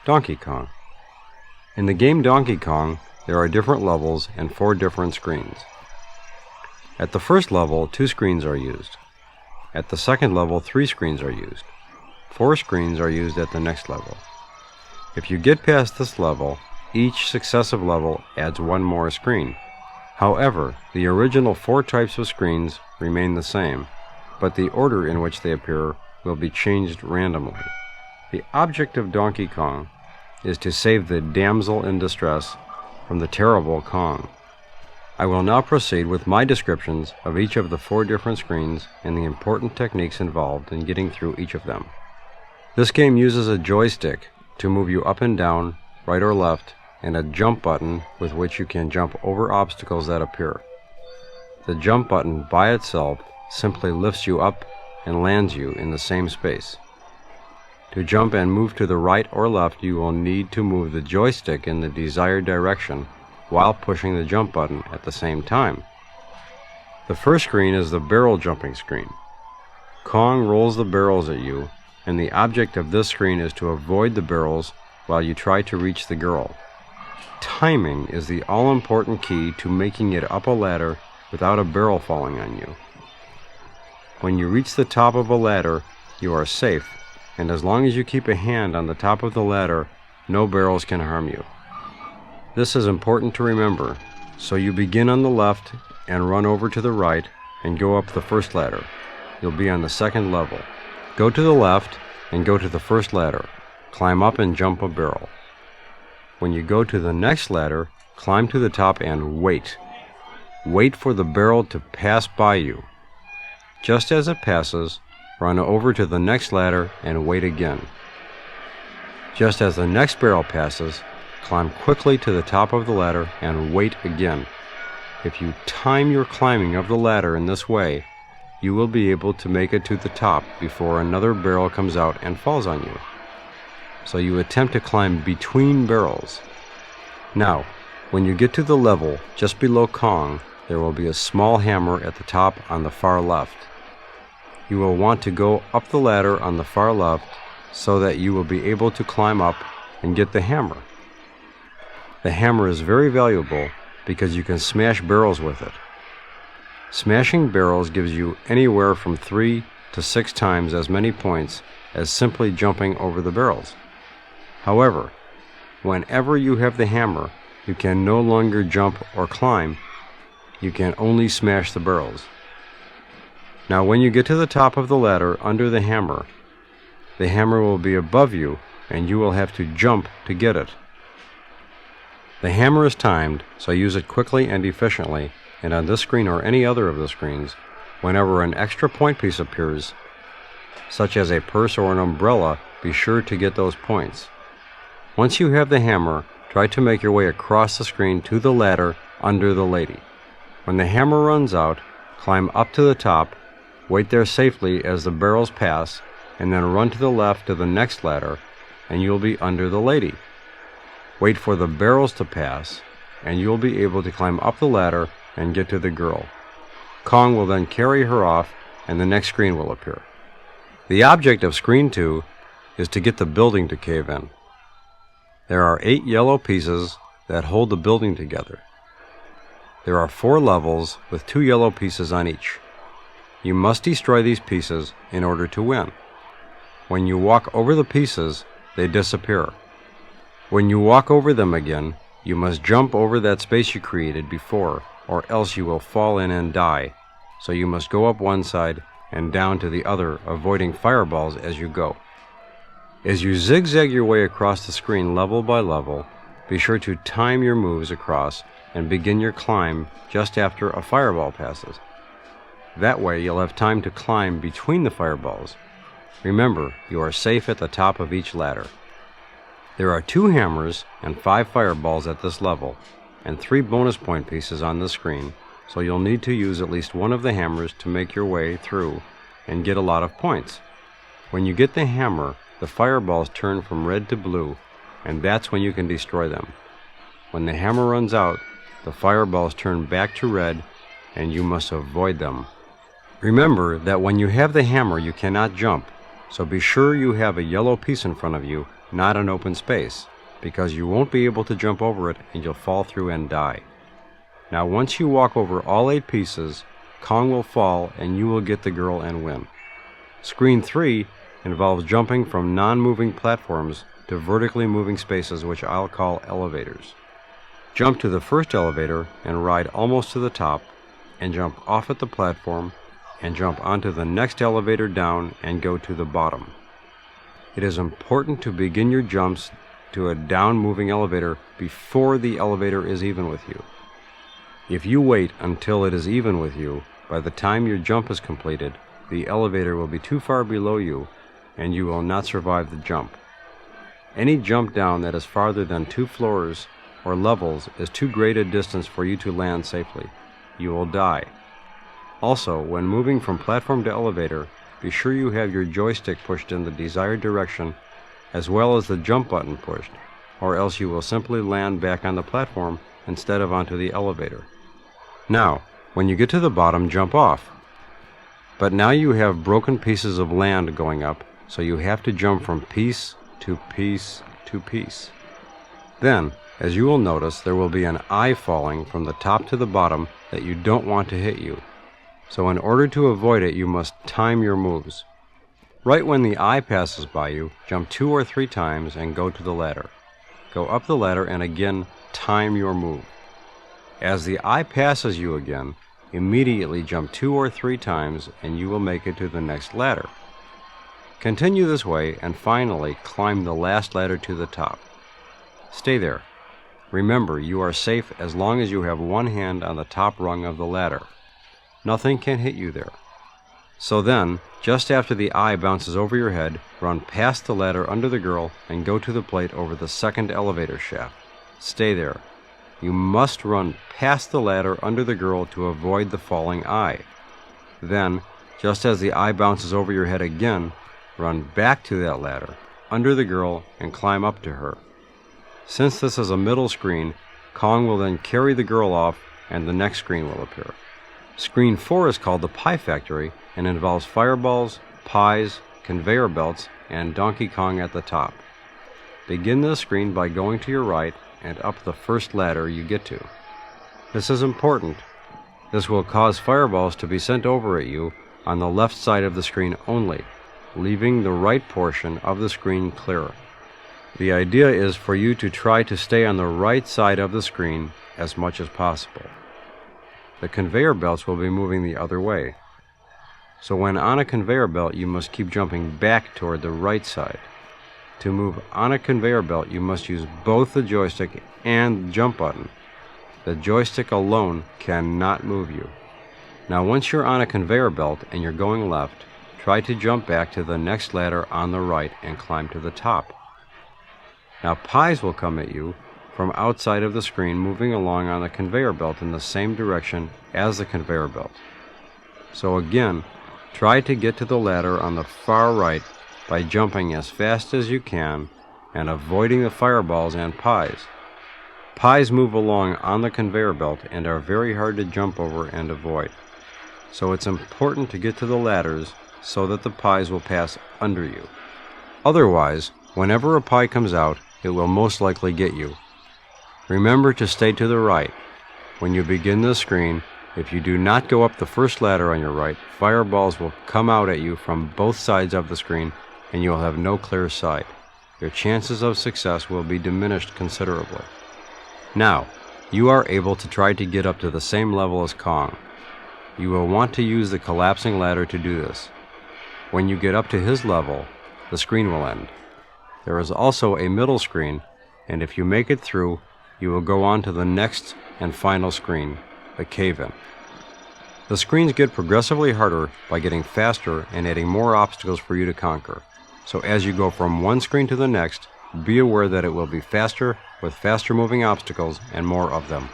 Donkey Kong. In the game Donkey Kong, there are different levels and 4 different screens. At the first level, 2 screens are used. At the second level, 3 screens are used. 4 screens are used at the next level. If you get past this level, each successive level adds 1 more screen. However, the original 4 types of screens remain the same, but the order in which they appear will be changed randomly. The object of Donkey Kong is to save the damsel in distress from the terrible Kong. I will now proceed with my descriptions of each of the 4 different screens and the important techniques involved in getting through each of them. This game uses a joystick to move you up and down, right or left, and a jump button with which you can jump over obstacles that appear. The jump button by itself simply lifts you up and lands you in the same space. To jump and move to the right or left, you will need to move the joystick in the desired direction while pushing the jump button at the same time. The first screen is the barrel jumping screen. Kong rolls the barrels at you, and the object of this screen is to avoid the barrels while you try to reach the girl. Timing is the all-important key to making it up a ladder without a barrel falling on you. When you reach the top of a ladder, you are safe, and as long as you keep a hand on the top of the ladder, no barrels can harm you. This is important to remember, so you begin on the left and run over to the right and go up the first ladder. You'll be on the second level. Go to the left and go to the first ladder. Climb up and jump a barrel. When you go to the next ladder, climb to the top and wait. Wait for the barrel to pass by you. Just as it passes, run over to the next ladder and wait again. Just as the next barrel passes, climb quickly to the top of the ladder and wait again. If you time your climbing of the ladder in this way, you will be able to make it to the top before another barrel comes out and falls on you. So you attempt to climb between barrels. Now, when you get to the level just below Kong, there will be a small hammer at the top on the far left. You will want to go up the ladder on the far left so that you will be able to climb up and get the hammer. The hammer is very valuable because you can smash barrels with it. Smashing barrels gives you anywhere from 3 to 6 times as many points as simply jumping over the barrels. However, whenever you have the hammer, you can no longer jump or climb. You can only smash the barrels. Now when you get to the top of the ladder under the hammer will be above you and you will have to jump to get it. The hammer is timed, so use it quickly and efficiently, and on this screen or any other of the screens, whenever an extra point piece appears, such as a purse or an umbrella, be sure to get those points. Once you have the hammer, try to make your way across the screen to the ladder under the lady. When the hammer runs out, climb up to the top, wait there safely as the barrels pass, and then run to the left to the next ladder, and you'll be under the lady. Wait for the barrels to pass, and you'll be able to climb up the ladder and get to the girl. Kong will then carry her off, and the next screen will appear. The object of screen 2 is to get the building to cave in. There are 8 yellow pieces that hold the building together. There are 4 levels with 2 yellow pieces on each. You must destroy these pieces in order to win. When you walk over the pieces, they disappear. When you walk over them again, you must jump over that space you created before, or else you will fall in and die. So you must go up one side and down to the other, avoiding fireballs as you go. As you zigzag your way across the screen level by level, be sure to time your moves across and begin your climb just after a fireball passes. That way you'll have time to climb between the fireballs. Remember, you are safe at the top of each ladder. There are 2 hammers and 5 fireballs at this level, and 3 bonus point pieces on the screen, so you'll need to use at least one of the hammers to make your way through and get a lot of points. When you get the hammer, the fireballs turn from red to blue, and that's when you can destroy them. When the hammer runs out, the fireballs turn back to red, and you must avoid them. Remember that when you have the hammer you cannot jump, so be sure you have a yellow piece in front of you not an open space, because you won't be able to jump over it and you'll fall through and die. Now once you walk over all 8 pieces, Kong will fall and you will get the girl and win. Screen 3 involves jumping from non-moving platforms to vertically moving spaces, which I'll call elevators. Jump to the first elevator and ride almost to the top, and jump off at the platform, and jump onto the next elevator down and go to the bottom. It is important to begin your jumps to a down-moving elevator before the elevator is even with you. If you wait until it is even with you, by the time your jump is completed, the elevator will be too far below you and you will not survive the jump. Any jump down that is farther than 2 floors or levels is too great a distance for you to land safely. You will die. Also, when moving from platform to elevator, be sure you have your joystick pushed in the desired direction as well as the jump button pushed, or else you will simply land back on the platform instead of onto the elevator. Now, when you get to the bottom, jump off. But now you have broken pieces of land going up, so you have to jump from piece to piece to piece. Then, as you will notice, there will be an eye falling from the top to the bottom that you don't want to hit you. So in order to avoid it, you must time your moves. Right when the eye passes by you, jump 2 or 3 times and go to the ladder. Go up the ladder and again time your move. As the eye passes you again, immediately jump 2 or 3 times and you will make it to the next ladder. Continue this way and finally climb the last ladder to the top. Stay there. Remember, you are safe as long as you have one hand on the top rung of the ladder. Nothing can hit you there. So then, just after the eye bounces over your head, run past the ladder under the girl and go to the plate over the second elevator shaft. Stay there. You must run past the ladder under the girl to avoid the falling eye. Then, just as the eye bounces over your head again, run back to that ladder, under the girl, and climb up to her. Since this is a middle screen, Kong will then carry the girl off and the next screen will appear. Screen 4 is called the Pie Factory and involves fireballs, pies, conveyor belts, and Donkey Kong at the top. Begin this screen by going to your right and up the first ladder you get to. This is important. This will cause fireballs to be sent over at you on the left side of the screen only, leaving the right portion of the screen clear. The idea is for you to try to stay on the right side of the screen as much as possible. The conveyor belts will be moving the other way. So when on a conveyor belt, you must keep jumping back toward the right side. To move on a conveyor belt, you must use both the joystick and the jump button. The joystick alone cannot move you. Now once you're on a conveyor belt and you're going left, try to jump back to the next ladder on the right and climb to the top. Now pies will come at you from outside of the screen, moving along on the conveyor belt in the same direction as the conveyor belt. So again, try to get to the ladder on the far right by jumping as fast as you can and avoiding the fireballs and pies. Pies move along on the conveyor belt and are very hard to jump over and avoid. So it's important to get to the ladders so that the pies will pass under you. Otherwise, whenever a pie comes out, it will most likely get you. Remember to stay to the right. When you begin the screen, if you do not go up the first ladder on your right, fireballs will come out at you from both sides of the screen and you will have no clear sight. Your chances of success will be diminished considerably. Now, you are able to try to get up to the same level as Kong. You will want to use the collapsing ladder to do this. When you get up to his level, the screen will end. There is also a middle screen, and if you make it through, you will go on to the next and final screen, the cave-in. The screens get progressively harder by getting faster and adding more obstacles for you to conquer. So as you go from one screen to the next, be aware that it will be faster with faster moving obstacles and more of them.